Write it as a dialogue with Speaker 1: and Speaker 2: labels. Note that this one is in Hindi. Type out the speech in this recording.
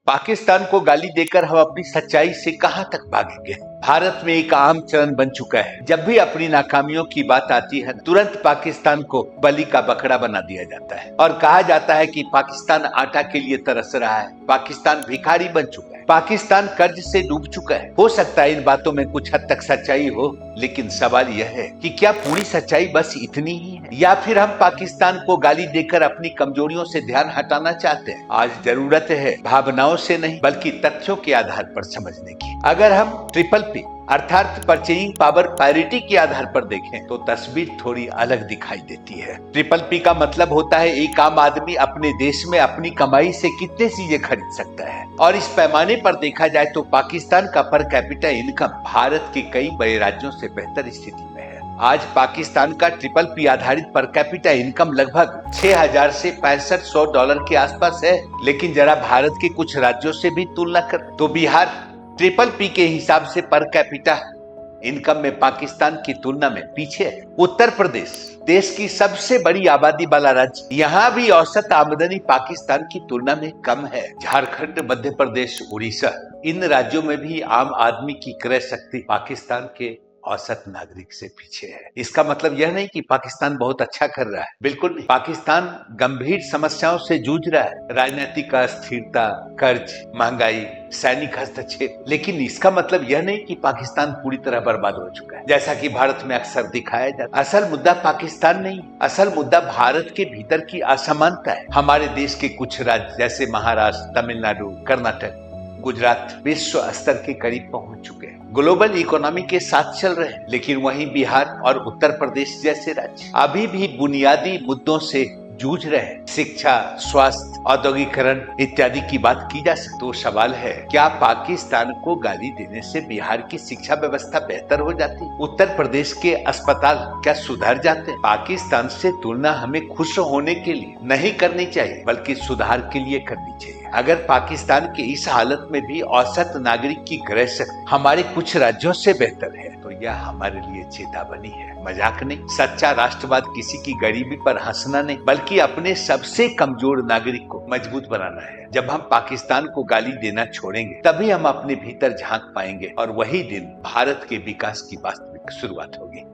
Speaker 1: पाकिस्तान को गाली देकर हम अपनी सच्चाई से कहां तक भागेंगे। भारत में एक आम चलन बन चुका है, जब भी अपनी नाकामियों की बात आती है तुरंत पाकिस्तान को बलि का बकरा बना दिया जाता है और कहा जाता है कि पाकिस्तान आटा के लिए तरस रहा है, पाकिस्तान भिखारी बन चुका है, पाकिस्तान कर्ज से डूब चुका है। हो सकता है इन बातों में कुछ हद तक सच्चाई हो, लेकिन सवाल यह है कि क्या पूरी सच्चाई बस इतनी ही है या फिर हम पाकिस्तान को गाली देकर अपनी कमजोरियों से ध्यान हटाना चाहते हैं। आज जरूरत है भावनाओं से नहीं बल्कि तथ्यों के आधार पर समझने की। अगर हम ट्रिपल पी अर्थात परचेजिंग पावर पैरिटी के आधार पर देखें तो तस्वीर थोड़ी अलग दिखाई देती है। ट्रिपल पी का मतलब होता है एक आम आदमी अपने देश में अपनी कमाई से कितने चीजें खरीद सकता है, और इस पैमाने पर देखा जाए तो पाकिस्तान का पर कैपिटा इनकम भारत के कई बड़े राज्यों से बेहतर स्थिति में है। आज पाकिस्तान का ट्रिपल पी आधारित पर कैपिटा इनकम लगभग 6000 से $6500 के आसपास है, लेकिन जरा भारत के कुछ राज्यों से भी तुलना कर तो बिहार ट्रिपल पी के हिसाब से पर कैपिटा इनकम में पाकिस्तान की तुलना में पीछे है। उत्तर प्रदेश देश की सबसे बड़ी आबादी वाला राज्य, यहाँ भी औसत आमदनी पाकिस्तान की तुलना में कम है। झारखंड, मध्य प्रदेश, उड़ीसा, इन राज्यों में भी आम आदमी की क्रय शक्ति पाकिस्तान के औसत नागरिक से पीछे है। इसका मतलब यह नहीं कि पाकिस्तान बहुत अच्छा कर रहा है, बिल्कुल नहीं। पाकिस्तान गंभीर समस्याओं से जूझ रहा है, राजनीतिक अस्थिरता, कर्ज, महंगाई, सैनिक हस्तक्षेप, लेकिन इसका मतलब यह नहीं कि पाकिस्तान पूरी तरह बर्बाद हो चुका है, जैसा कि भारत में अक्सर दिखाया जाता है। असल मुद्दा पाकिस्तान नहीं, असल मुद्दा भारत के भीतर की असमानता है। हमारे देश के कुछ राज्य जैसे महाराष्ट्र, तमिलनाडु, कर्नाटक, गुजरात विश्व स्तर के करीब पहुंच चुके हैं, ग्लोबल इकोनॉमी के साथ चल रहे हैं, लेकिन वहीं बिहार और उत्तर प्रदेश जैसे राज्य अभी भी बुनियादी मुद्दों से जूझ रहे हैं। शिक्षा, स्वास्थ्य, औद्योगिकरण इत्यादि की बात की जा सकती। तो सवाल है, क्या पाकिस्तान को गाली देने से बिहार की शिक्षा व्यवस्था बेहतर हो जाती? उत्तर प्रदेश के अस्पताल क्या सुधर जाते? पाकिस्तान से तुलना हमें खुश होने के लिए नहीं करनी चाहिए, बल्कि सुधार के लिए करनी चाहिए। अगर पाकिस्तान के इस हालत में भी औसत नागरिक की क्रय शक्ति हमारे कुछ राज्यों से बेहतर है, तो यह हमारे लिए चेतावनी है, मजाक नहीं। सच्चा राष्ट्रवाद किसी की गरीबी पर हंसना नहीं, बल्कि अपने सबसे कमजोर नागरिक को मजबूत बनाना है। जब हम पाकिस्तान को गाली देना छोड़ेंगे, तभी हम अपने भीतर झांक पाएंगे और वही दिन भारत के विकास की वास्तविक शुरुआत होगी।